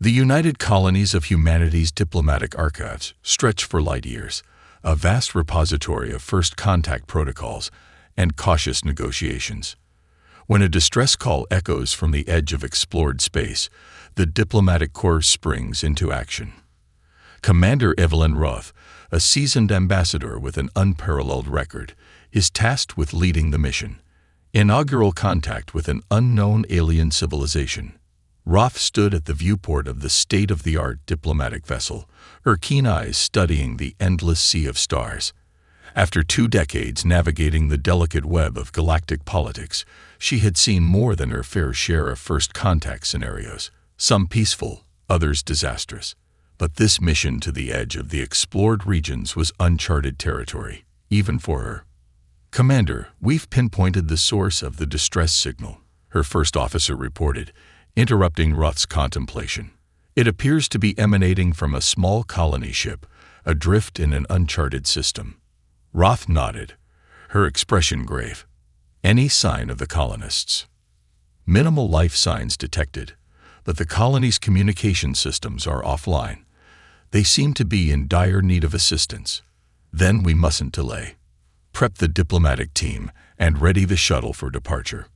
The United Colonies of Humanity's diplomatic archives stretch for light years, a vast repository of first contact protocols and cautious negotiations. When a distress call echoes from the edge of explored space, the diplomatic corps springs into action. Commander Evelyn Roth, a seasoned ambassador with an unparalleled record, is tasked with leading the mission. Inaugural contact with an unknown alien civilization. Roth stood at the viewport of the state-of-the-art diplomatic vessel, her keen eyes studying the endless sea of stars. After 2 decades navigating the delicate web of galactic politics, she had seen more than her fair share of first contact scenarios, some peaceful, others disastrous. But this mission to the edge of the explored regions was uncharted territory, even for her. "Commander, we've pinpointed the source of the distress signal," her first officer reported, interrupting Roth's contemplation. "It appears to be emanating from a small colony ship, adrift in an uncharted system." Roth nodded, her expression grave. "Any sign of the colonists?" "Minimal life signs detected, but the colony's communication systems are offline. They seem to be in dire need of assistance." "Then we mustn't delay. Prep the diplomatic team and ready the shuttle for departure."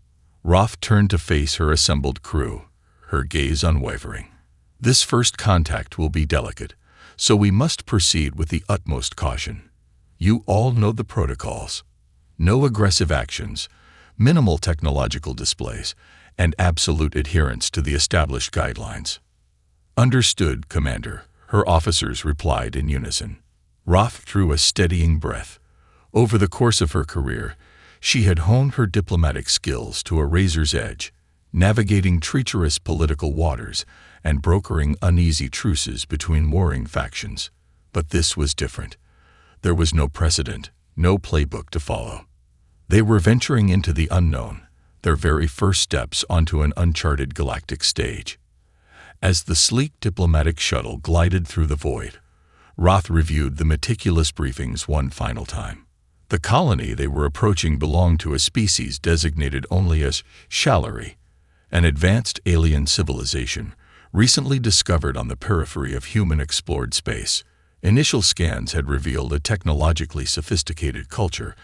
Roth turned to face her assembled crew, her gaze unwavering. "This first contact will be delicate, so we must proceed with the utmost caution. You all know the protocols. No aggressive actions, minimal technological displays, and absolute adherence to the established guidelines." "Understood, Commander," her officers replied in unison. Roth drew a steadying breath. Over the course of her career, she had honed her diplomatic skills to a razor's edge, navigating treacherous political waters and brokering uneasy truces between warring factions. But this was different. There was no precedent, no playbook to follow. They were venturing into the unknown, their very first steps onto an uncharted galactic stage. As the sleek diplomatic shuttle glided through the void, Roth reviewed the meticulous briefings one final time. The colony they were approaching belonged to a species designated only as Shalari, an advanced alien civilization recently discovered on the periphery of human-explored space. Initial scans had revealed a technologically sophisticated culture,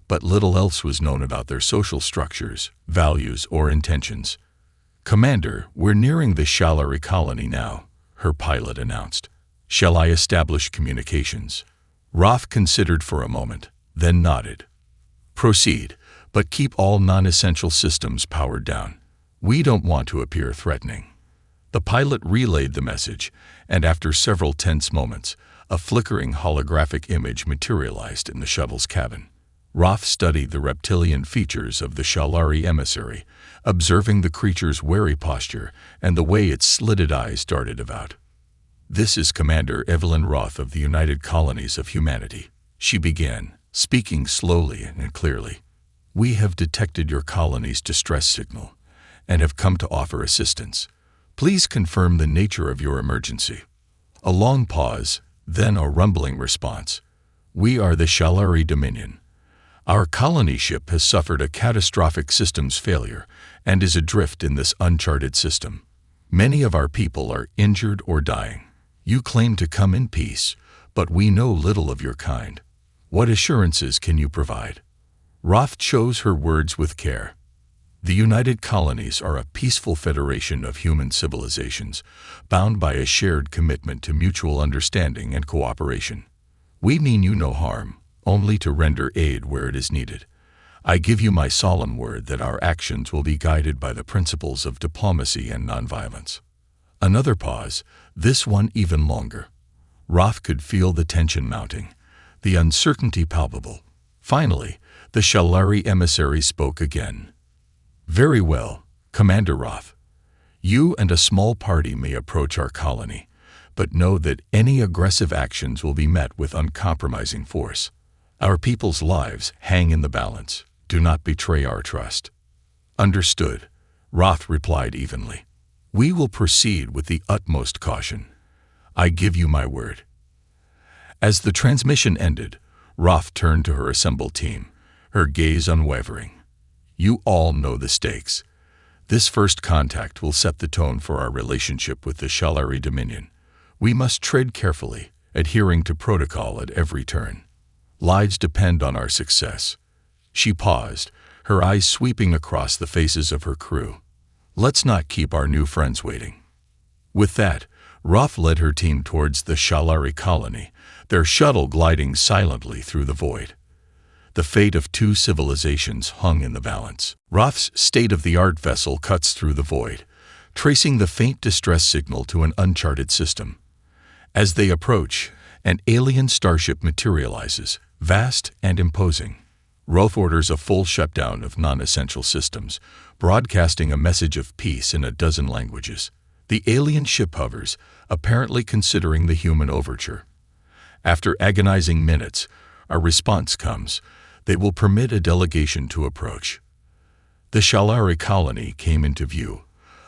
but little else was known about their social structures, values, or intentions. "Commander, we're nearing the Shalari colony now," her pilot announced. "Shall I establish communications?" Roth considered for a moment, then nodded. "Proceed, but keep all non-essential systems powered down. We don't want to appear threatening." The pilot relayed the message, and after several tense moments, a flickering holographic image materialized in the shuttle's cabin. Roth studied the reptilian features of the Shalari emissary, observing the creature's wary posture and the way its slitted eyes darted about. "This is Commander Evelyn Roth of the United Colonies of Humanity," she began, speaking slowly and clearly. "We have detected your colony's distress signal and have come to offer assistance. Please confirm the nature of your emergency." A long pause, then a rumbling response. "We are the Shalari Dominion. Our colony ship has suffered a catastrophic systems failure and is adrift in this uncharted system. Many of our people are injured or dying. You claim to come in peace, but we know little of your kind. What assurances can you provide?" Roth chose her words with care. "The United Colonies are a peaceful federation of human civilizations, bound by a shared commitment to mutual understanding and cooperation. We mean you no harm, only to render aid where it is needed. I give you my solemn word that our actions will be guided by the principles of diplomacy and nonviolence." Another pause, this one even longer. Roth could feel the tension mounting, the uncertainty palpable. Finally, the Shalari emissary spoke again. "Very well, Commander Roth. You and a small party may approach our colony, but know that any aggressive actions will be met with uncompromising force. Our people's lives hang in the balance. Do not betray our trust." "Understood," Roth replied evenly. "We will proceed with the utmost caution. I give you my word." As the transmission ended, Roth turned to her assembled team, her gaze unwavering. "You all know the stakes. This first contact will set the tone for our relationship with the Shalari Dominion. We must tread carefully, adhering to protocol at every turn. Lives depend on our success." She paused, her eyes sweeping across the faces of her crew. "Let's not keep our new friends waiting." With that, Roth led her team towards the Shalari colony, their shuttle gliding silently through the void. The fate of two civilizations hung in the balance. Roth's state-of-the-art vessel cuts through the void, tracing the faint distress signal to an uncharted system. As they approach, an alien starship materializes, vast and imposing. Roth orders a full shutdown of non-essential systems, broadcasting a message of peace in a dozen languages. The alien ship hovers, apparently considering the human overture. After agonizing minutes, a response comes. They will permit a delegation to approach. The Shalari colony came into view,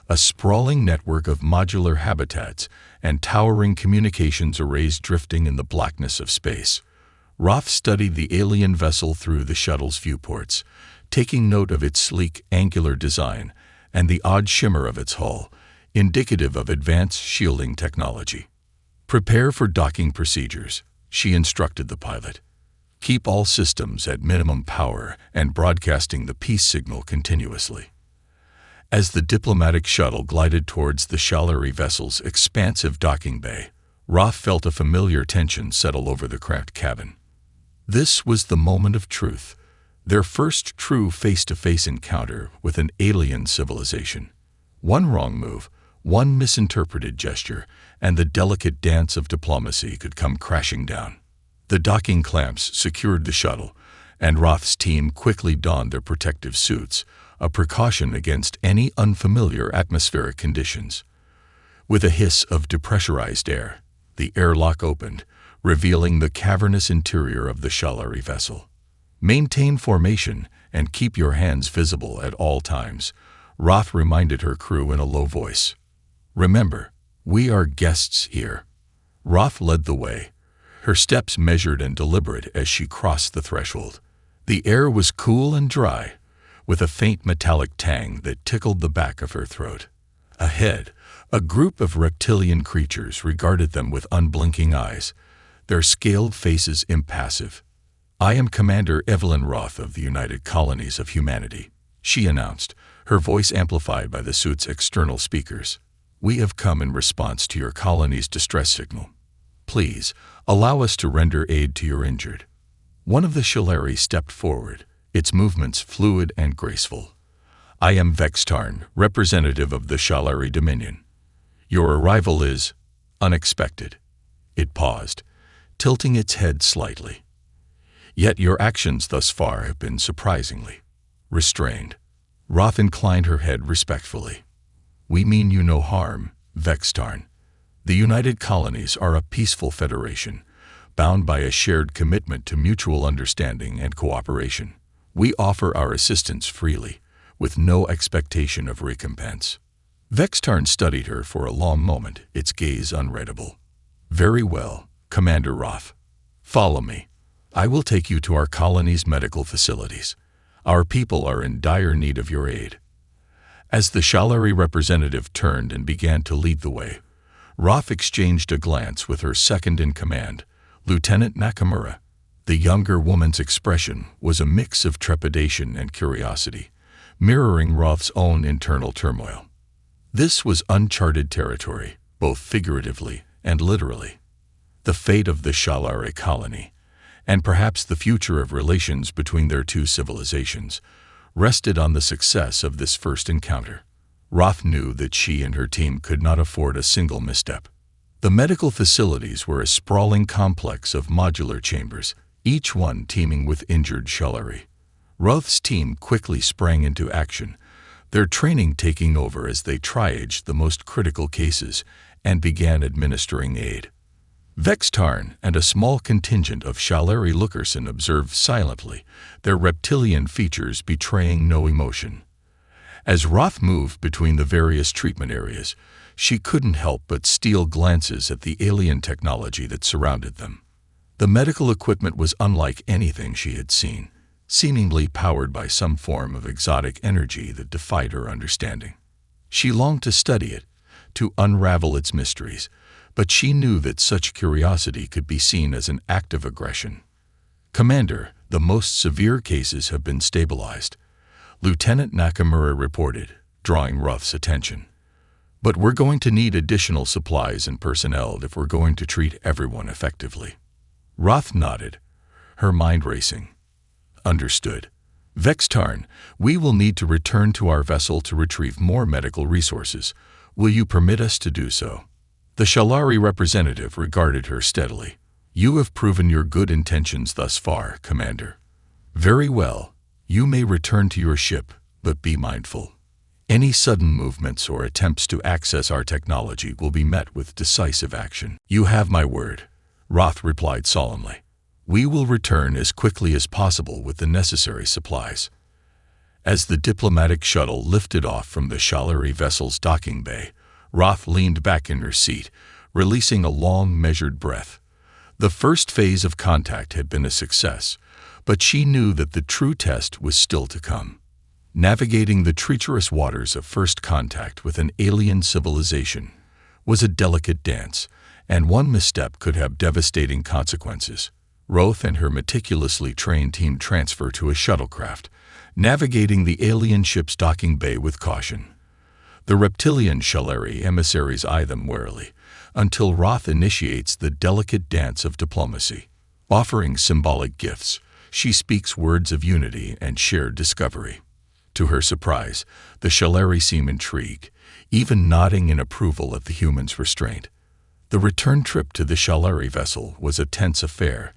a sprawling network of modular habitats and towering communications arrays drifting in the blackness of space. Roth studied the alien vessel through the shuttle's viewports, taking note of its sleek, angular design and the odd shimmer of its hull, indicative of advanced shielding technology. "Prepare for docking procedures," she instructed the pilot. "Keep all systems at minimum power and broadcasting the peace signal continuously." As the diplomatic shuttle glided towards the Shalari vessel's expansive docking bay, Roth felt a familiar tension settle over the cramped cabin. This was the moment of truth, their first true face-to-face encounter with an alien civilization. One wrong move, one misinterpreted gesture, and the delicate dance of diplomacy could come crashing down. The docking clamps secured the shuttle, and Roth's team quickly donned their protective suits, a precaution against any unfamiliar atmospheric conditions. With a hiss of depressurized air, the airlock opened, revealing the cavernous interior of the Shalari vessel. "Maintain formation and keep your hands visible at all times," Roth reminded her crew in a low voice. "Remember, we are guests here." Roth led the way, her steps measured and deliberate as she crossed the threshold. The air was cool and dry, with a faint metallic tang that tickled the back of her throat. Ahead, a group of reptilian creatures regarded them with unblinking eyes, their scaled faces impassive. "I am Commander Evelyn Roth of the United Colonies of Humanity," she announced, her voice amplified by the suit's external speakers. "We have come in response to your colony's distress signal. Please, allow us to render aid to your injured." One of the Shalari stepped forward, its movements fluid and graceful. "I am Vextarn, representative of the Shalari Dominion. Your arrival is unexpected." It paused, tilting its head slightly. "Yet your actions thus far have been surprisingly restrained." Roth inclined her head respectfully. "We mean you no harm, Vextarn. The United Colonies are a peaceful federation, bound by a shared commitment to mutual understanding and cooperation. We offer our assistance freely, with no expectation of recompense." Vextarn studied her for a long moment, its gaze unreadable. "Very well, Commander Roth. Follow me. I will take you to our colony's medical facilities. Our people are in dire need of your aid." As the Shalari representative turned and began to lead the way, Roth exchanged a glance with her second-in-command, Lieutenant Nakamura. The younger woman's expression was a mix of trepidation and curiosity, mirroring Roth's own internal turmoil. This was uncharted territory, both figuratively and literally. The fate of the Shalari colony, and perhaps the future of relations between their two civilizations, rested on the success of this first encounter. Roth knew that she and her team could not afford a single misstep. The medical facilities were a sprawling complex of modular chambers, each one teeming with injured Shalari. Roth's team quickly sprang into action, their training taking over as they triaged the most critical cases and began administering aid. Vextarn and a small contingent of Shalari Lookerson observed silently, their reptilian features betraying no emotion. As Roth moved between the various treatment areas, she couldn't help but steal glances at the alien technology that surrounded them. The medical equipment was unlike anything she had seen. seemingly powered by some form of exotic energy that defied her understanding. She longed to study it, to unravel its mysteries, but she knew that such curiosity could be seen as an act of aggression. "Commander, the most severe cases have been stabilized," Lieutenant Nakamura reported, drawing Roth's attention. "But we're going to need additional supplies and personnel if we're going to treat everyone effectively." Roth nodded, her mind racing. "Understood. Vextarn, we will need to return to our vessel to retrieve more medical resources. Will you permit us to do so?" The Shalari representative regarded her steadily. "You have proven your good intentions thus far, Commander." "Very well. You may return to your ship, but be mindful. Any sudden movements or attempts to access our technology will be met with decisive action." "You have my word," Roth replied solemnly. "We will return as quickly as possible with the necessary supplies." As the diplomatic shuttle lifted off from the Shalari vessel's docking bay, Roth leaned back in her seat, releasing a long, measured breath. The first phase of contact had been a success, but she knew that the true test was still to come. Navigating the treacherous waters of first contact with an alien civilization was a delicate dance, and one misstep could have devastating consequences. Roth and her meticulously trained team transfer to a shuttlecraft, navigating the alien ship's docking bay with caution. The reptilian Shalari emissaries eye them warily, until Roth initiates the delicate dance of diplomacy. Offering symbolic gifts, she speaks words of unity and shared discovery. To her surprise, the Shalari seem intrigued, even nodding in approval at the human's restraint. The return trip to the Shalari vessel was a tense affair,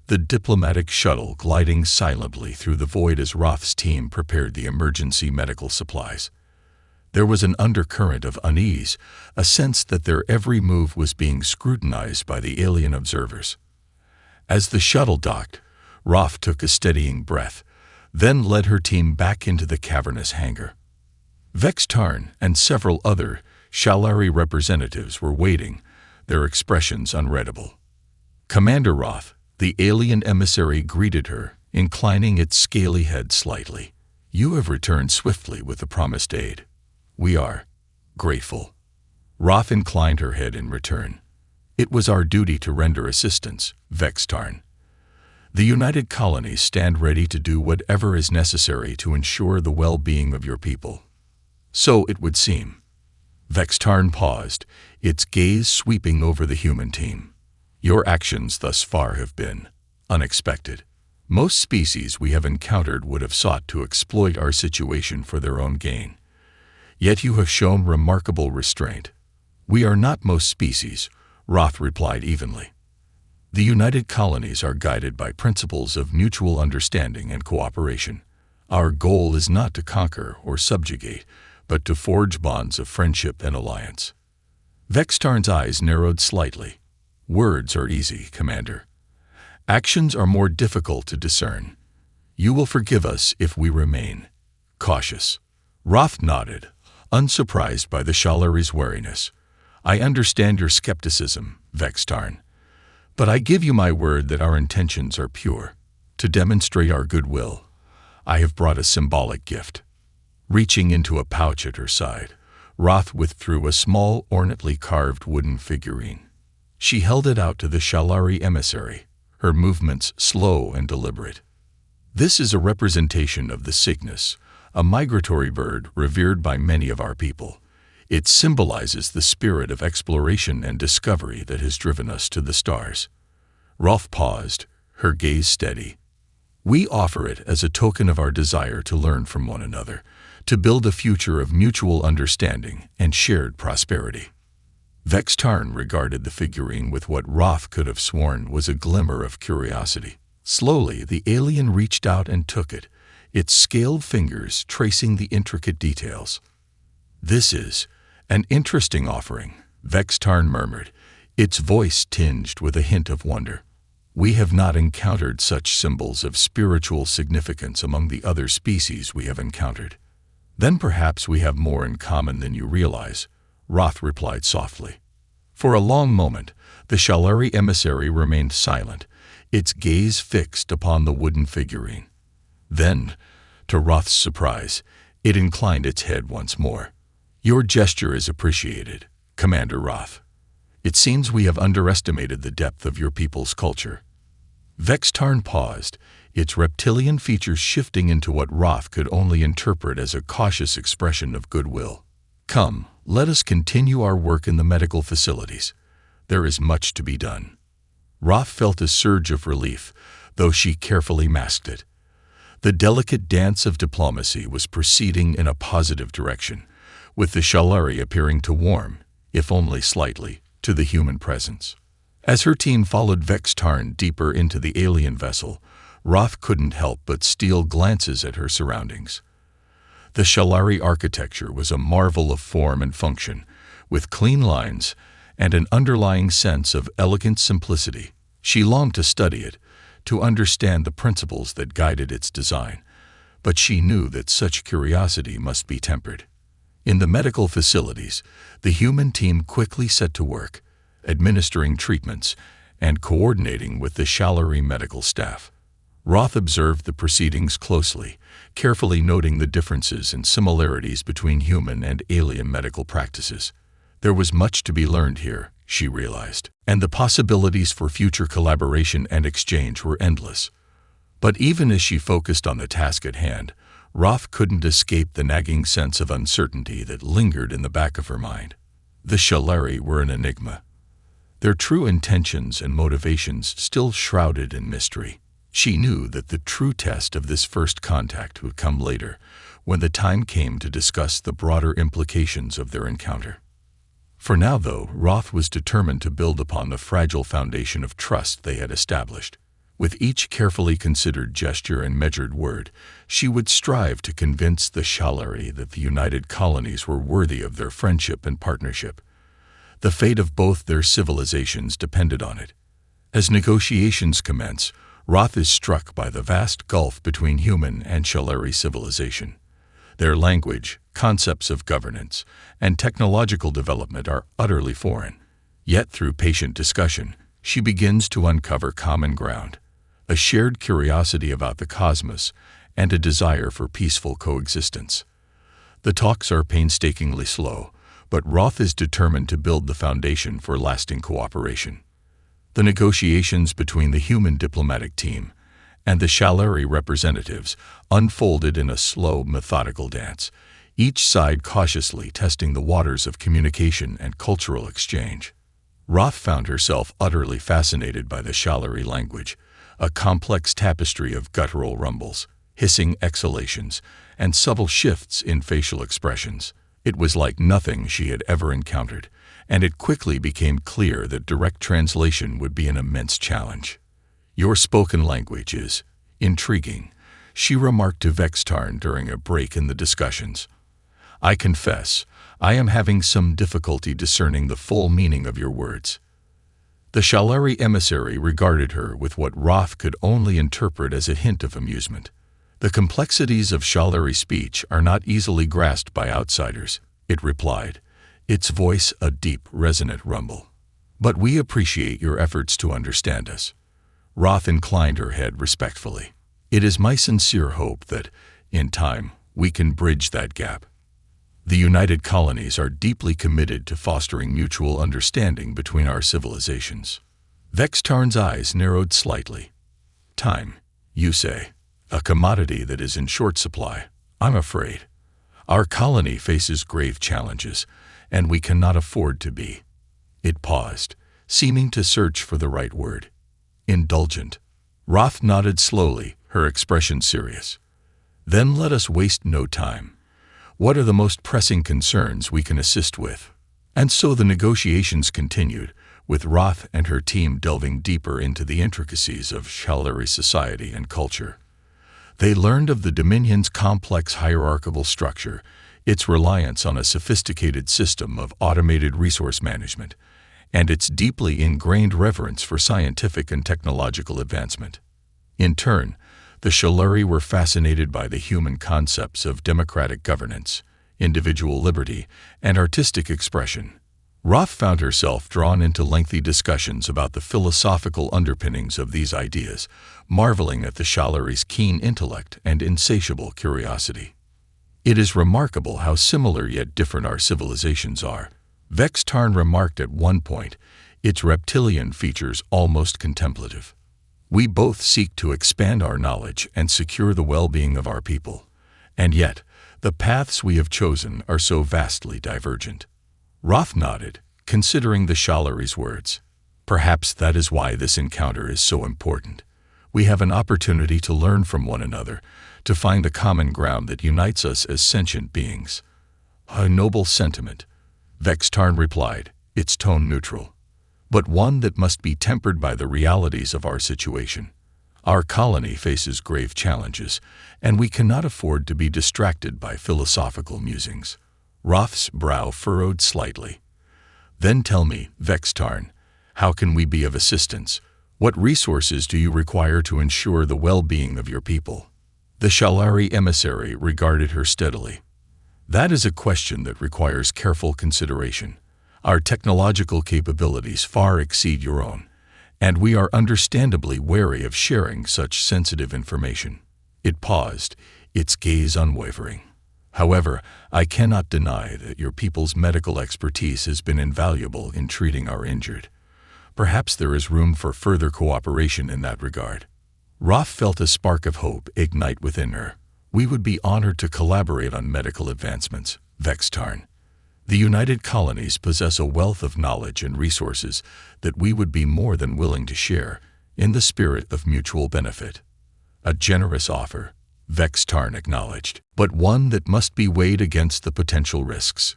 the diplomatic shuttle gliding silently through the void as Roth's team prepared the emergency medical supplies. There was an undercurrent of unease, a sense that their every move was being scrutinized by the alien observers. As the shuttle docked, Roth took a steadying breath, then led her team back into the cavernous hangar. Vextarn and several other Shalari representatives were waiting, their expressions unreadable. "Commander Roth," the alien emissary greeted her, inclining its scaly head slightly. "You have returned swiftly with the promised aid. We are grateful." Roth inclined her head in return. "It was our duty to render assistance, Vextarn. The United Colonies stand ready to do whatever is necessary to ensure the well-being of your people." "So it would seem." Vextarn paused, its gaze sweeping over the human team. "Your actions thus far have been unexpected. Most species we have encountered would have sought to exploit our situation for their own gain. Yet you have shown remarkable restraint." "We are not most species," Roth replied evenly. "The United Colonies are guided by principles of mutual understanding and cooperation. Our goal is not to conquer or subjugate, but to forge bonds of friendship and alliance." Vextarn's eyes narrowed slightly. "Words are easy, Commander. Actions are more difficult to discern. You will forgive us if we remain cautious." Roth nodded, unsurprised by the Shalari's wariness. "I understand your skepticism, Vextarn, but I give you my word that our intentions are pure. To demonstrate our goodwill, I have brought a symbolic gift." Reaching into a pouch at her side, Roth withdrew a small, ornately carved wooden figurine. She held it out to the Shalari emissary, her movements slow and deliberate. "This is a representation of the Cygnus, a migratory bird revered by many of our people. It symbolizes the spirit of exploration and discovery that has driven us to the stars." Roth paused, her gaze steady. "We offer it as a token of our desire to learn from one another, to build a future of mutual understanding and shared prosperity." Vextarn regarded the figurine with what Roth could have sworn was a glimmer of curiosity. Slowly, the alien reached out and took it, its scaled fingers tracing the intricate details. "This is an interesting offering," Vextarn murmured, its voice tinged with a hint of wonder. "We have not encountered such symbols of spiritual significance among the other species we have encountered." "Then perhaps we have more in common than you realize," Roth replied softly. For a long moment, the Shalari emissary remained silent, its gaze fixed upon the wooden figurine. Then, to Roth's surprise, it inclined its head once more. "Your gesture is appreciated, Commander Roth. It seems we have underestimated the depth of your people's culture." Vextarn paused, its reptilian features shifting into what Roth could only interpret as a cautious expression of goodwill. "Come, let us continue our work in the medical facilities. There is much to be done." Roth felt a surge of relief, though she carefully masked it. The delicate dance of diplomacy was proceeding in a positive direction, with the Shalari appearing to warm, if only slightly, to the human presence. As her team followed Vextarn deeper into the alien vessel, Roth couldn't help but steal glances at her surroundings. The Shalari architecture was a marvel of form and function, with clean lines and an underlying sense of elegant simplicity. She longed to study it, to understand the principles that guided its design, but she knew that such curiosity must be tempered. In the medical facilities, the human team quickly set to work, administering treatments and coordinating with the Shalari medical staff. Roth observed the proceedings closely, carefully noting the differences and similarities between human and alien medical practices. There was much to be learned here, she realized, and the possibilities for future collaboration and exchange were endless. But even as she focused on the task at hand, Roth couldn't escape the nagging sense of uncertainty that lingered in the back of her mind. The Shalari were an enigma, their true intentions and motivations still shrouded in mystery. She knew that the true test of this first contact would come later, when the time came to discuss the broader implications of their encounter. For now, though, Roth was determined to build upon the fragile foundation of trust they had established. With each carefully considered gesture and measured word, she would strive to convince the Shalari that the United Colonies were worthy of their friendship and partnership. The fate of both their civilizations depended on it. As negotiations commence, Roth is struck by the vast gulf between human and Shalari civilization. Their language, concepts of governance, and technological development are utterly foreign. Yet through patient discussion, she begins to uncover common ground, a shared curiosity about the cosmos, and a desire for peaceful coexistence. The talks are painstakingly slow, but Roth is determined to build the foundation for lasting cooperation. The negotiations between the human diplomatic team and the Shalari representatives unfolded in a slow, methodical dance, each side cautiously testing the waters of communication and cultural exchange. Roth found herself utterly fascinated by the Shalari language, a complex tapestry of guttural rumbles, hissing exhalations, and subtle shifts in facial expressions. It was like nothing she had ever encountered, and it quickly became clear that direct translation would be an immense challenge. "Your spoken language is intriguing," she remarked to Vextarn during a break in the discussions. "I confess, I am having some difficulty discerning the full meaning of your words." The Shalari emissary regarded her with what Roth could only interpret as a hint of amusement. "The complexities of Shalari speech are not easily grasped by outsiders," it replied, its voice a deep, resonant rumble. "But we appreciate your efforts to understand us." Roth inclined her head respectfully. "It is my sincere hope that, in time, we can bridge that gap. The United Colonies are deeply committed to fostering mutual understanding between our civilizations." Vextarn's eyes narrowed slightly. "Time, you say? A commodity that is in short supply, I'm afraid. Our colony faces grave challenges, and we cannot afford to be." It paused, seeming to search for the right word. "Indulgent." Roth nodded slowly, her expression serious. "Then let us waste no time. What are the most pressing concerns we can assist with?" And so the negotiations continued, with Roth and her team delving deeper into the intricacies of Shalari society and culture. They learned of the Dominion's complex hierarchical structure, its reliance on a sophisticated system of automated resource management, and its deeply ingrained reverence for scientific and technological advancement. In turn, the Shalari were fascinated by the human concepts of democratic governance, individual liberty, and artistic expression. Roth found herself drawn into lengthy discussions about the philosophical underpinnings of these ideas, marveling at the Shalari's keen intellect and insatiable curiosity. "It is remarkable how similar yet different our civilizations are," Vextarn remarked at one point, its reptilian features almost contemplative. "We both seek to expand our knowledge and secure the well-being of our people, and yet the paths we have chosen are so vastly divergent." Roth nodded, considering the Shalari's words. "Perhaps that is why this encounter is so important. We have an opportunity to learn from one another, to find the common ground that unites us as sentient beings." "A noble sentiment," Vextarn replied, its tone neutral, "but one that must be tempered by the realities of our situation. Our colony faces grave challenges, and we cannot afford to be distracted by philosophical musings." Roth's brow furrowed slightly. "Then tell me, Vextarn, how can we be of assistance? What resources do you require to ensure the well-being of your people?" The Shalari emissary regarded her steadily. "That is a question that requires careful consideration. Our technological capabilities far exceed your own, and we are understandably wary of sharing such sensitive information." It paused, its gaze unwavering. "However, I cannot deny that your people's medical expertise has been invaluable in treating our injured. Perhaps there is room for further cooperation in that regard." Roth felt a spark of hope ignite within her. "We would be honored to collaborate on medical advancements, Vextarn. The United Colonies possess a wealth of knowledge and resources that we would be more than willing to share, in the spirit of mutual benefit." "A generous offer," Vextarn acknowledged, "but one that must be weighed against the potential risks.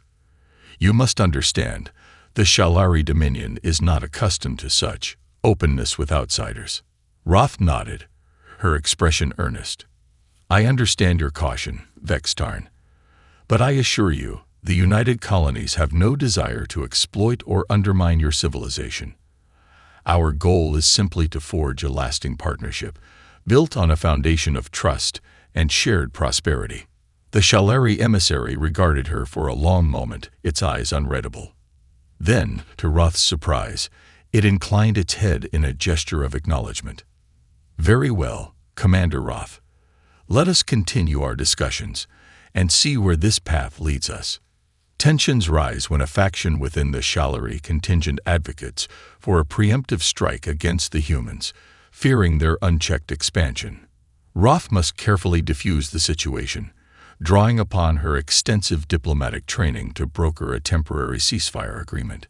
You must understand, the Shalari Dominion is not accustomed to such openness with outsiders." Roth nodded, her expression earnest. "I understand your caution, Vextarn, but I assure you, the United Colonies have no desire to exploit or undermine your civilization. Our goal is simply to forge a lasting partnership, built on a foundation of trust and shared prosperity." The Shalari emissary regarded her for a long moment, its eyes unreadable. Then, to Roth's surprise, it inclined its head in a gesture of acknowledgement. "Very well, Commander Roth. Let us continue our discussions and see where this path leads us." Tensions rise when a faction within the Shalari contingent advocates for a preemptive strike against the humans, fearing their unchecked expansion. Roth must carefully diffuse the situation, drawing upon her extensive diplomatic training to broker a temporary ceasefire agreement.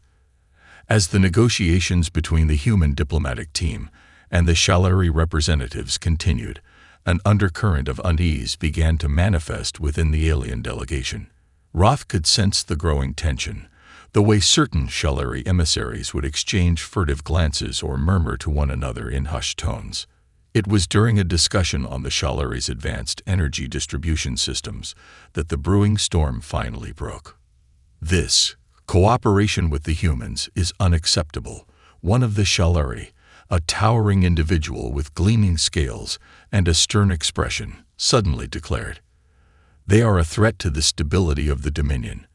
As the negotiations between the human diplomatic team and the Shalari representatives continued, an undercurrent of unease began to manifest within the alien delegation. Roth could sense the growing tension, the way certain Shalari emissaries would exchange furtive glances or murmur to one another in hushed tones. It was during a discussion on the Shalari's advanced energy distribution systems that the brewing storm finally broke. "This cooperation with the humans is unacceptable," one of the Shalari, a towering individual with gleaming scales and a stern expression, suddenly declared. "They are a threat to the stability of the Dominion,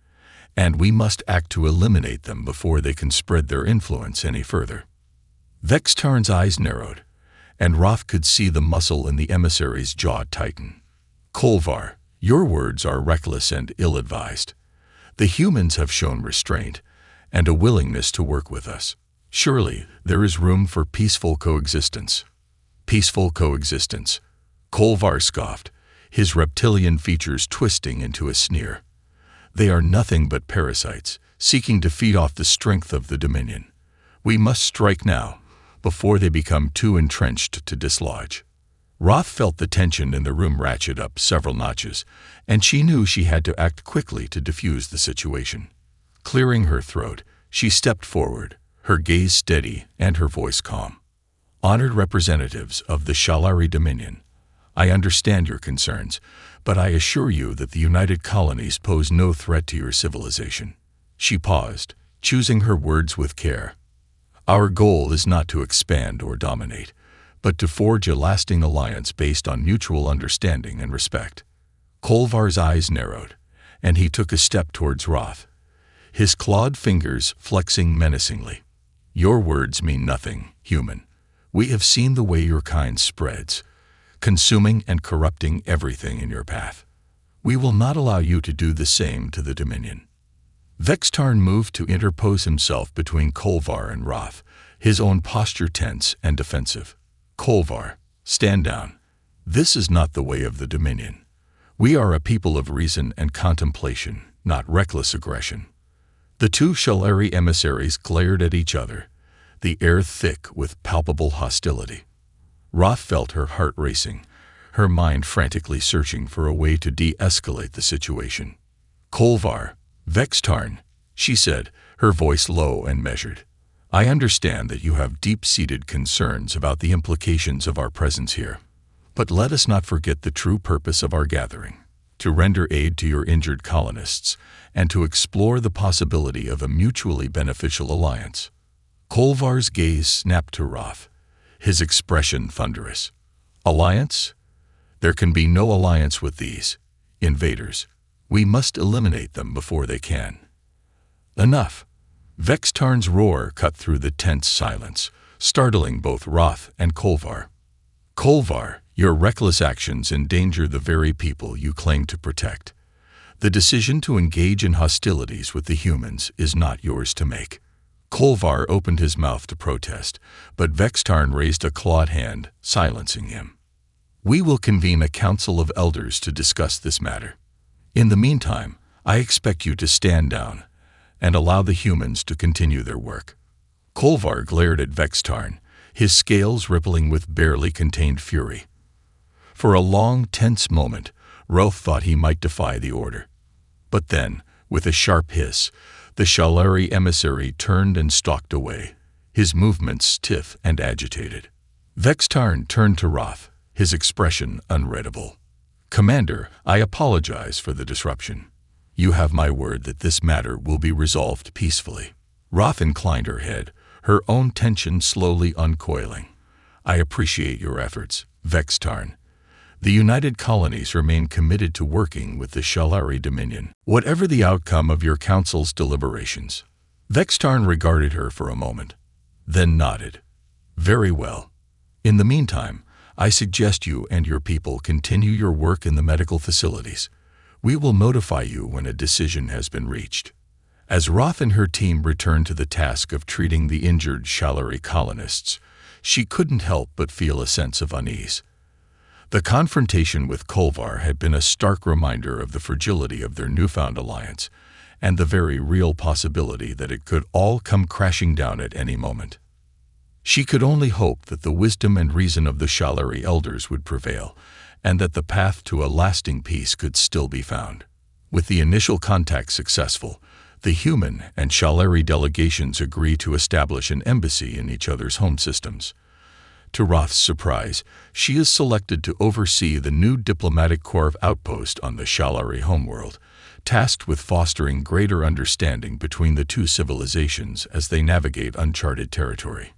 and we must act to eliminate them before they can spread their influence any further." Vextarn's eyes narrowed, and Roth could see the muscle in the emissary's jaw tighten. "Kolvar, your words are reckless and ill-advised. The humans have shown restraint and a willingness to work with us. Surely there is room for peaceful coexistence." "Peaceful coexistence," Kolvar scoffed, his reptilian features twisting into a sneer. "They are nothing but parasites, seeking to feed off the strength of the Dominion. We must strike now, before they become too entrenched to dislodge." Roth felt the tension in the room ratchet up several notches, and she knew she had to act quickly to defuse the situation. Clearing her throat, she stepped forward, her gaze steady and her voice calm. "Honored representatives of the Shalari Dominion, I understand your concerns, but I assure you that the United Colonies pose no threat to your civilization." She paused, choosing her words with care. "Our goal is not to expand or dominate, but to forge a lasting alliance based on mutual understanding and respect." Kolvar's eyes narrowed, and he took a step towards Roth, his clawed fingers flexing menacingly. "Your words mean nothing, human. We have seen the way your kind spreads, consuming and corrupting everything in your path. We will not allow you to do the same to the Dominion." Vextarn moved to interpose himself between Kolvar and Roth, his own posture tense and defensive. "Kolvar, stand down. This is not the way of the Dominion. We are a people of reason and contemplation, not reckless aggression." The two Shalari emissaries glared at each other, the air thick with palpable hostility. Roth felt her heart racing, her mind frantically searching for a way to de-escalate the situation. "Kolvar, Vextarn," she said, her voice low and measured. "I understand that you have deep-seated concerns about the implications of our presence here. But let us not forget the true purpose of our gathering: to render aid to your injured colonists and to explore the possibility of a mutually beneficial alliance." Kolvar's gaze snapped to Roth, his expression thunderous. "Alliance? There can be no alliance with these invaders. We must eliminate them before they can." "Enough!" Vextarn's roar cut through the tense silence, startling both Roth and Kolvar. "Kolvar, your reckless actions endanger the very people you claim to protect. The decision to engage in hostilities with the humans is not yours to make." Kolvar opened his mouth to protest, but Vextarn raised a clawed hand, silencing him. "We will convene a council of elders to discuss this matter. In the meantime, I expect you to stand down and allow the humans to continue their work." Kolvar glared at Vextarn, his scales rippling with barely contained fury. For a long, tense moment, Roth thought he might defy the order. But then, with a sharp hiss, the Shalari emissary turned and stalked away, his movements stiff and agitated. Vextarn turned to Roth, his expression unreadable. "Commander, I apologize for the disruption. You have my word that this matter will be resolved peacefully." Roth inclined her head, her own tension slowly uncoiling. "I appreciate your efforts, Vextarn. The United Colonies remain committed to working with the Shalari Dominion, whatever the outcome of your council's deliberations." Vextarn regarded her for a moment, then nodded. "Very well. In the meantime, I suggest you and your people continue your work in the medical facilities. We will notify you when a decision has been reached." As Roth and her team returned to the task of treating the injured Shalari colonists, she couldn't help but feel a sense of unease. The confrontation with Kolvar had been a stark reminder of the fragility of their newfound alliance, and the very real possibility that it could all come crashing down at any moment. She could only hope that the wisdom and reason of the Shalari elders would prevail, and that the path to a lasting peace could still be found. With the initial contact successful, the human and Shalari delegations agree to establish an embassy in each other's home systems. To Roth's surprise, she is selected to oversee the new diplomatic corps outpost on the Shalari homeworld, tasked with fostering greater understanding between the two civilizations as they navigate uncharted territory.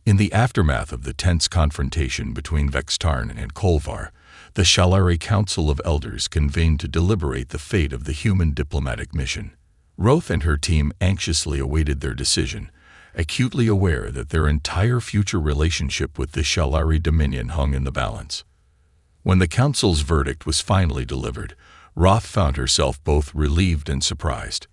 In the aftermath of the tense confrontation between Vextarn and Kolvar, the Shalari Council of Elders convened to deliberate the fate of the human diplomatic mission. Roth and her team anxiously awaited their decision, acutely aware that their entire future relationship with the Shalari Dominion hung in the balance. When the council's verdict was finally delivered, Roth found herself both relieved and surprised.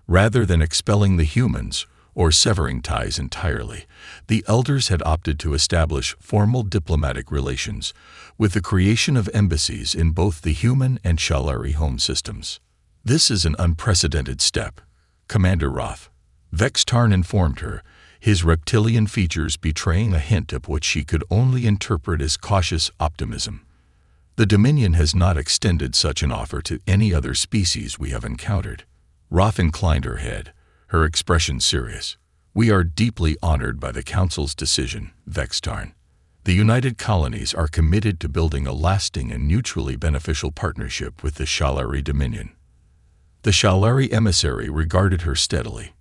Rather than expelling the humans, or severing ties entirely, the elders had opted to establish formal diplomatic relations, with the creation of embassies in both the human and Shalari home systems. "This is an unprecedented step, Commander Roth," Vextarn informed her, his reptilian features betraying a hint of what she could only interpret as cautious optimism. "The Dominion has not extended such an offer to any other species we have encountered." Roth inclined her head, her expression serious. "We are deeply honored by the Council's decision, Vextarn. The United Colonies are committed to building a lasting and mutually beneficial partnership with the Shalari Dominion." The Shalari emissary regarded her steadily.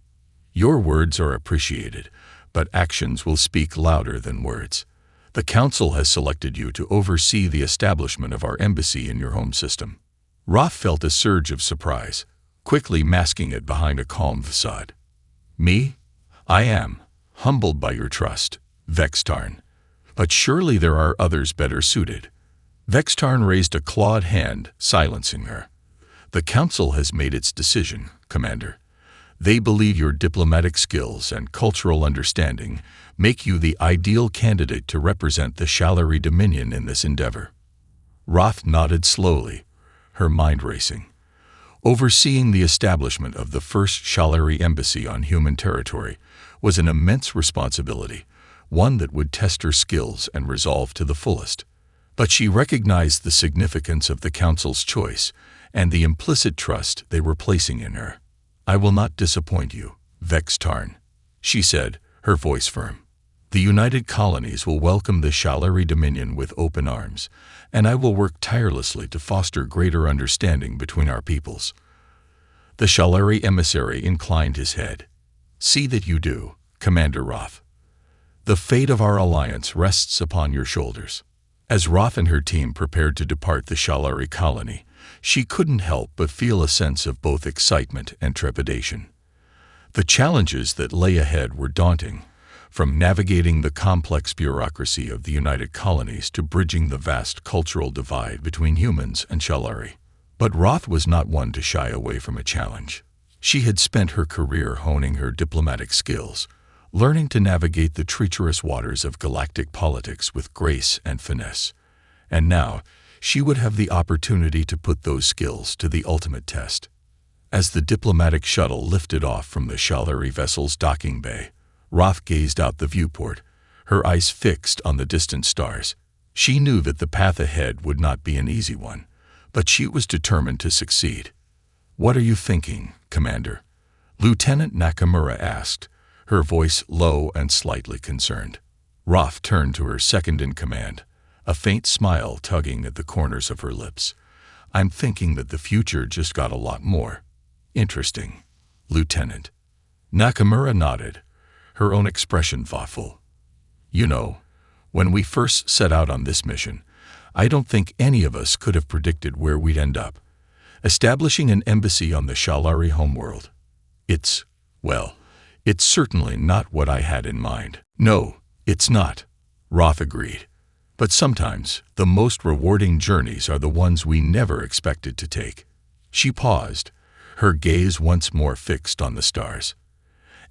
"Your words are appreciated, but actions will speak louder than words. The Council has selected you to oversee the establishment of our embassy in your home system." Roth felt a surge of surprise. quickly masking it behind a calm facade. "Me? I am humbled by your trust, Vextarn. But surely there are others better suited." Vextarn raised a clawed hand, silencing her. "The Council has made its decision, Commander. They believe your diplomatic skills and cultural understanding make you the ideal candidate to represent the Shalari Dominion in this endeavor." Roth nodded slowly, her mind racing. Overseeing the establishment of the first Shalari embassy on human territory was an immense responsibility, one that would test her skills and resolve to the fullest. But she recognized the significance of the Council's choice and the implicit trust they were placing in her. "I will not disappoint you, Vextarn," she said, her voice firm. "The United Colonies will welcome the Shalari Dominion with open arms, and I will work tirelessly to foster greater understanding between our peoples." The Shalari emissary inclined his head. "See that you do, Commander Roth. The fate of our alliance rests upon your shoulders." As Roth and her team prepared to depart the Shalari colony, she couldn't help but feel a sense of both excitement and trepidation. The challenges that lay ahead were daunting, from navigating the complex bureaucracy of the United Colonies to bridging the vast cultural divide between humans and Shalari. But Roth was not one to shy away from a challenge. She had spent her career honing her diplomatic skills, learning to navigate the treacherous waters of galactic politics with grace and finesse. And now, she would have the opportunity to put those skills to the ultimate test. As the diplomatic shuttle lifted off from the Shalari vessel's docking bay, Roth gazed out the viewport, her eyes fixed on the distant stars. She knew that the path ahead would not be an easy one, but she was determined to succeed. "What are you thinking, Commander?" Lieutenant Nakamura asked, her voice low and slightly concerned. Roth turned to her second-in-command, a faint smile tugging at the corners of her lips. "I'm thinking that the future just got a lot more interesting, Lieutenant." Nakamura nodded, her own expression thoughtful. "You know, when we first set out on this mission, I don't think any of us could have predicted where we'd end up. Establishing an embassy on the Shalari homeworld. It's certainly not what I had in mind." "No, it's not," Roth agreed. "But sometimes the most rewarding journeys are the ones we never expected to take." She paused, her gaze once more fixed on the stars.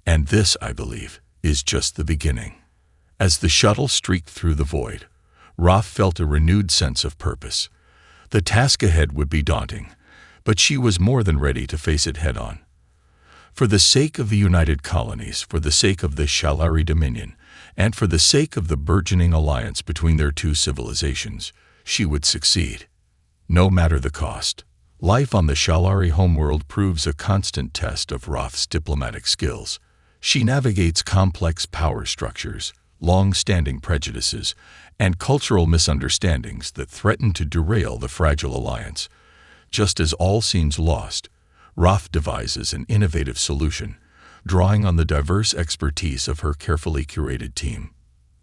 "And this, I believe, is just the beginning." As the shuttle streaked through the void, Roth felt a renewed sense of purpose. The task ahead would be daunting, but she was more than ready to face it head-on. For the sake of the United Colonies, for the sake of the Shalari Dominion, and for the sake of the burgeoning alliance between their two civilizations, she would succeed. No matter the cost. Life on the Shalari homeworld proves a constant test of Roth's diplomatic skills. She navigates complex power structures, long-standing prejudices, and cultural misunderstandings that threaten to derail the fragile alliance. Just as all seems lost, Roth devises an innovative solution, drawing on the diverse expertise of her carefully curated team.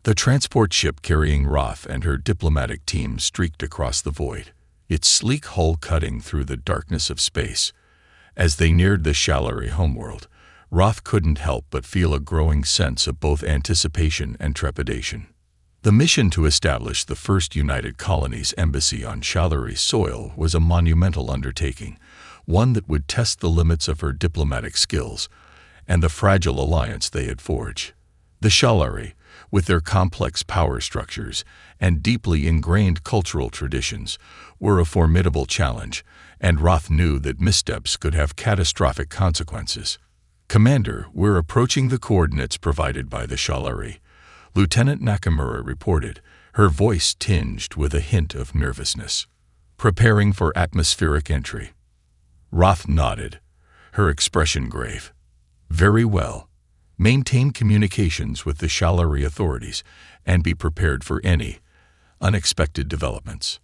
The transport ship carrying Roth and her diplomatic team streaked across the void, its sleek hull cutting through the darkness of space. As they neared the Shalari homeworld, Roth couldn't help but feel a growing sense of both anticipation and trepidation. The mission to establish the first United Colonies embassy on Shalari soil was a monumental undertaking, one that would test the limits of her diplomatic skills and the fragile alliance they had forged. The Shalari, with their complex power structures and deeply ingrained cultural traditions, were a formidable challenge, and Roth knew that missteps could have catastrophic consequences. "Commander, we're approaching the coordinates provided by the Shalari," Lieutenant Nakamura reported, her voice tinged with a hint of nervousness. "Preparing for atmospheric entry." Roth nodded, her expression grave. "Very well. Maintain communications with the Shalari authorities and be prepared for any unexpected developments."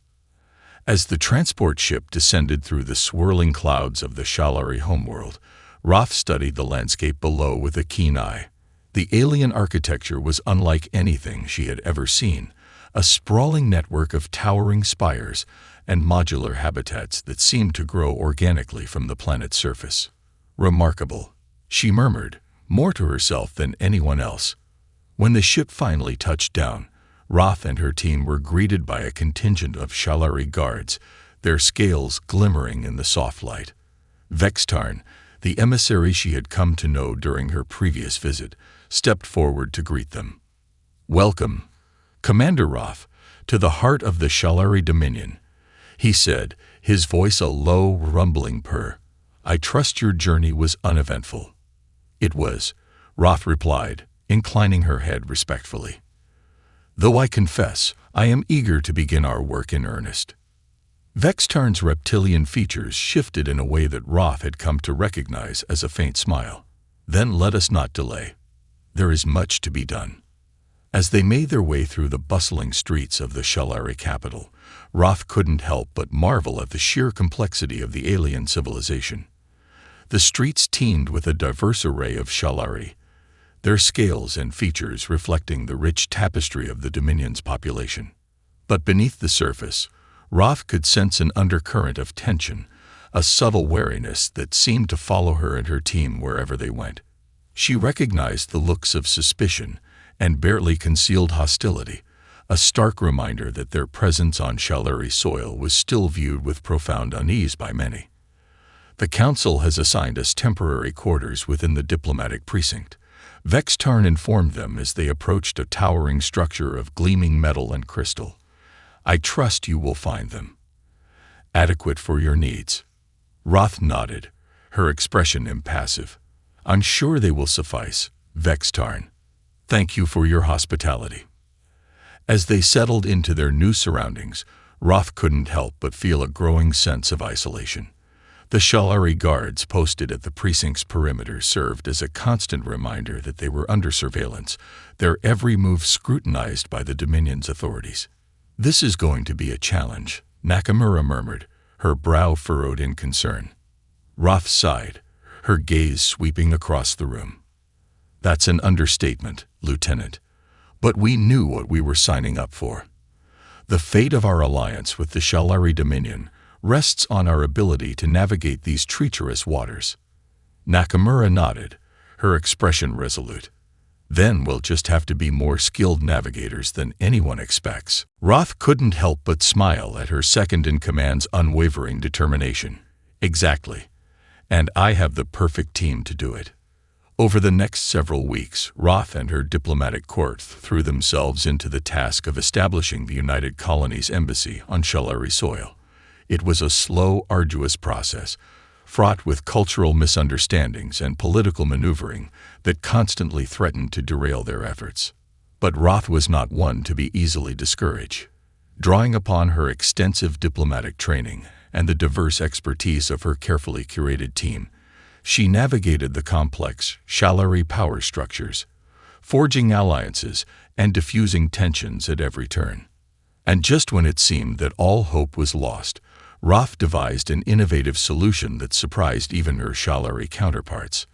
As the transport ship descended through the swirling clouds of the Shalari homeworld, Roth studied the landscape below with a keen eye. The alien architecture was unlike anything she had ever seen, a sprawling network of towering spires and modular habitats that seemed to grow organically from the planet's surface. "Remarkable," she murmured, more to herself than anyone else. When the ship finally touched down, Roth and her team were greeted by a contingent of Shalari guards, their scales glimmering in the soft light. Vextarn, the emissary she had come to know during her previous visit, stepped forward to greet them. "Welcome, Commander Roth, to the heart of the Shalari Dominion," he said, his voice a low, rumbling purr. "I trust your journey was uneventful." "It was," Roth replied, inclining her head respectfully. "Though I confess, I am eager to begin our work in earnest." Vextarn's reptilian features shifted in a way that Roth had come to recognize as a faint smile. "Then let us not delay. There is much to be done." As they made their way through the bustling streets of the Shalari capital, Roth couldn't help but marvel at the sheer complexity of the alien civilization. The streets teemed with a diverse array of Shalari, their scales and features reflecting the rich tapestry of the Dominion's population. But beneath the surface, Roth could sense an undercurrent of tension, a subtle wariness that seemed to follow her and her team wherever they went. She recognized the looks of suspicion and barely concealed hostility, a stark reminder that their presence on Shalari soil was still viewed with profound unease by many. "The Council has assigned us temporary quarters within the diplomatic precinct," Vextarn informed them as they approached a towering structure of gleaming metal and crystal. "I trust you will find them adequate for your needs." Roth nodded, her expression impassive. "I'm sure they will suffice, Vextarn. Thank you for your hospitality." As they settled into their new surroundings, Roth couldn't help but feel a growing sense of isolation. The Shalari guards posted at the precinct's perimeter served as a constant reminder that they were under surveillance, their every move scrutinized by the Dominion's authorities. "This is going to be a challenge," Nakamura murmured, her brow furrowed in concern. Roth sighed, her gaze sweeping across the room. "That's an understatement, Lieutenant. But we knew what we were signing up for. The fate of our alliance with the Shalari Dominion rests on our ability to navigate these treacherous waters." Nakamura nodded, her expression resolute. "Then we'll just have to be more skilled navigators than anyone expects." Roth couldn't help but smile at her second-in-command's unwavering determination. "Exactly. And I have the perfect team to do it." Over the next several weeks, Roth and her diplomatic court threw themselves into the task of establishing the United Colonies Embassy on Shalari soil. It was a slow, arduous process, fraught with cultural misunderstandings and political maneuvering that constantly threatened to derail their efforts. But Roth was not one to be easily discouraged. Drawing upon her extensive diplomatic training and the diverse expertise of her carefully curated team, she navigated the complex Shalari power structures, forging alliances and diffusing tensions at every turn. And just when it seemed that all hope was lost, Roth devised an innovative solution that surprised even her Shalari counterparts.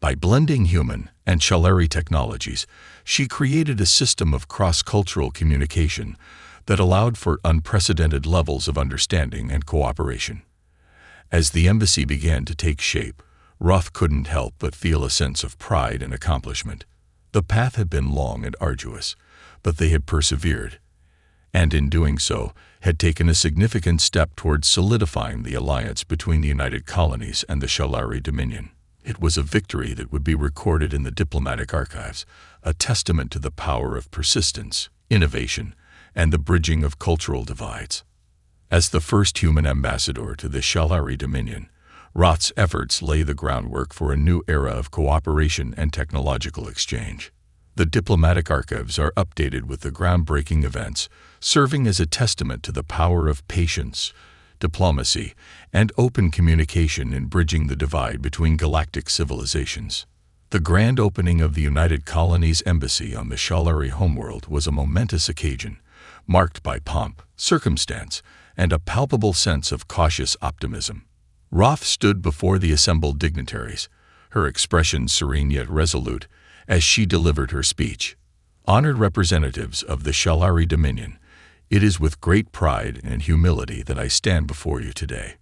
By blending human and Shalari technologies, she created a system of cross-cultural communication that allowed for unprecedented levels of understanding and cooperation. As the embassy began to take shape, Roth couldn't help but feel a sense of pride and accomplishment. The path had been long and arduous, but they had persevered, and in doing so, had taken a significant step towards solidifying the alliance between the United Colonies and the Shalari Dominion. It was a victory that would be recorded in the diplomatic archives, a testament to the power of persistence, innovation, and the bridging of cultural divides. As the first human ambassador to the Shalari Dominion, Roth's efforts lay the groundwork for a new era of cooperation and technological exchange. The diplomatic archives are updated with the groundbreaking events, serving as a testament to the power of patience, diplomacy, and open communication in bridging the divide between galactic civilizations. The grand opening of the United Colonies Embassy on the Shalari homeworld was a momentous occasion, marked by pomp, circumstance, and a palpable sense of cautious optimism. Roth stood before the assembled dignitaries, her expression serene yet resolute, as she delivered her speech. "Honored representatives of the Shalari Dominion, It is with great pride and humility that I stand before you today."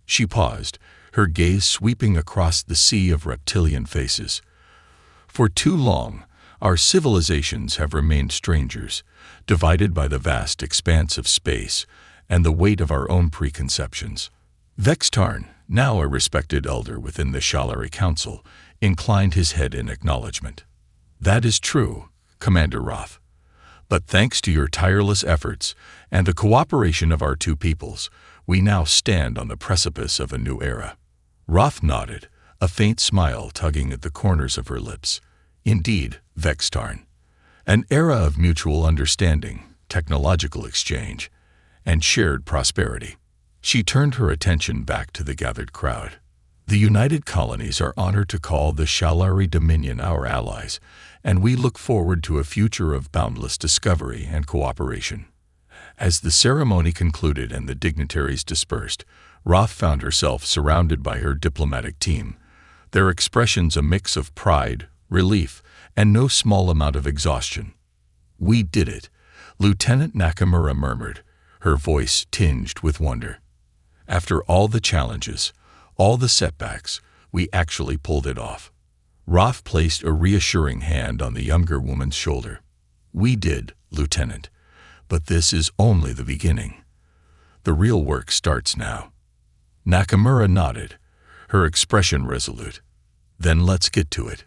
She paused, her gaze sweeping across the sea of reptilian faces. "For too long, our civilizations have remained strangers, divided by the vast expanse of space and the weight of our own preconceptions." Vextarn, now a respected elder within the Shalari Council, inclined his head in acknowledgement. "That is true, Commander Roth. But thanks to your tireless efforts and the cooperation of our two peoples, we now stand on the precipice of a new era." Roth nodded, a faint smile tugging at the corners of her lips. "Indeed, Vextarn. An era of mutual understanding, technological exchange, and shared prosperity." She turned her attention back to the gathered crowd. "The United Colonies are honored to call the Shalari Dominion our allies, and we look forward to a future of boundless discovery and cooperation." As the ceremony concluded and the dignitaries dispersed, Roth found herself surrounded by her diplomatic team, their expressions a mix of pride, relief, and no small amount of exhaustion. "We did it," Lieutenant Nakamura murmured, her voice tinged with wonder. "After all the challenges, all the setbacks, we actually pulled it off." Roth placed a reassuring hand on the younger woman's shoulder. "We did, Lieutenant, but this is only the beginning. The real work starts now." Nakamura nodded, her expression resolute. "Then let's get to it."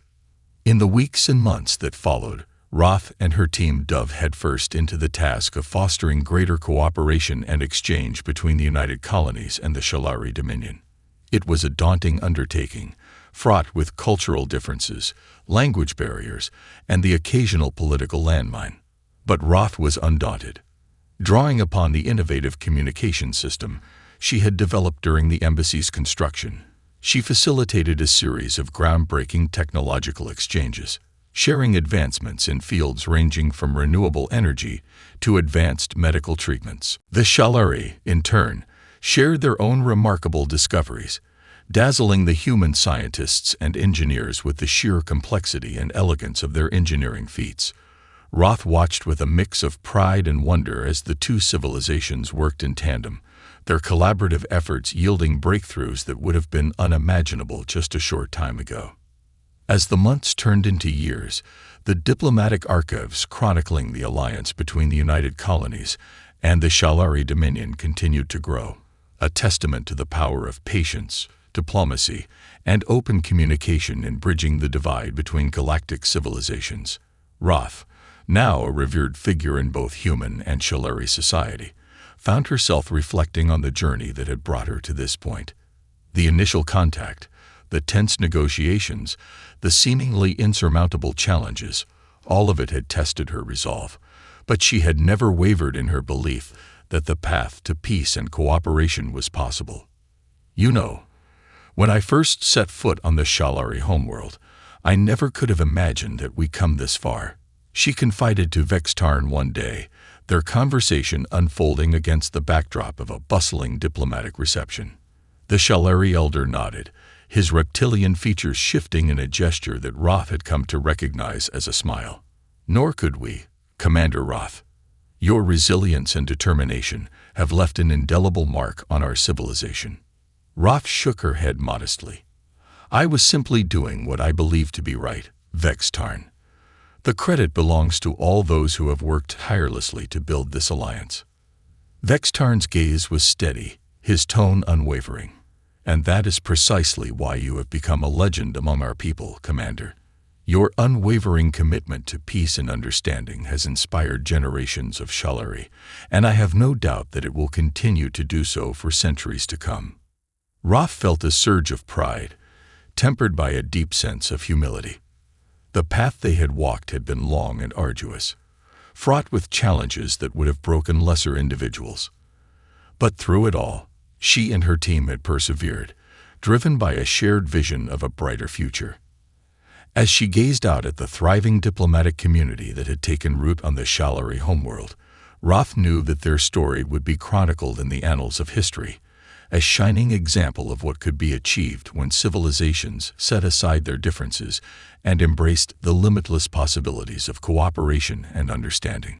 In the weeks and months that followed, Roth and her team dove headfirst into the task of fostering greater cooperation and exchange between the United Colonies and the Shalari Dominion. It was a daunting undertaking, fraught with cultural differences, language barriers, and the occasional political landmine. But Roth was undaunted. Drawing upon the innovative communication system she had developed during the embassy's construction, she facilitated a series of groundbreaking technological exchanges, sharing advancements in fields ranging from renewable energy to advanced medical treatments. The Shalari, in turn, shared their own remarkable discoveries, dazzling the human scientists and engineers with the sheer complexity and elegance of their engineering feats. Roth watched with a mix of pride and wonder as the two civilizations worked in tandem, their collaborative efforts yielding breakthroughs that would have been unimaginable just a short time ago. As the months turned into years, the diplomatic archives chronicling the alliance between the United Colonies and the Shalari Dominion continued to grow, a testament to the power of patience, diplomacy, and open communication in bridging the divide between galactic civilizations. Roth, now a revered figure in both human and Shalari society, found herself reflecting on the journey that had brought her to this point. The initial contact, the tense negotiations, the seemingly insurmountable challenges, all of it had tested her resolve, but she had never wavered in her belief that the path to peace and cooperation was possible. "You know, when I first set foot on the Shalari homeworld, I never could have imagined that we'd come this far," she confided to Vextarn one day, their conversation unfolding against the backdrop of a bustling diplomatic reception. The Shalari elder nodded, his reptilian features shifting in a gesture that Roth had come to recognize as a smile. "Nor could we, Commander Roth. Your resilience and determination have left an indelible mark on our civilization." Roth shook her head modestly. "I was simply doing what I believed to be right, Vextarn. The credit belongs to all those who have worked tirelessly to build this alliance." Vextarn's gaze was steady, his tone unwavering. "And that is precisely why you have become a legend among our people, Commander. Your unwavering commitment to peace and understanding has inspired generations of Shalari, and I have no doubt that it will continue to do so for centuries to come." Roth felt a surge of pride, tempered by a deep sense of humility. The path they had walked had been long and arduous, fraught with challenges that would have broken lesser individuals. But through it all, she and her team had persevered, driven by a shared vision of a brighter future. As she gazed out at the thriving diplomatic community that had taken root on the Shalari homeworld, Roth knew that their story would be chronicled in the annals of history, a shining example of what could be achieved when civilizations set aside their differences and embraced the limitless possibilities of cooperation and understanding.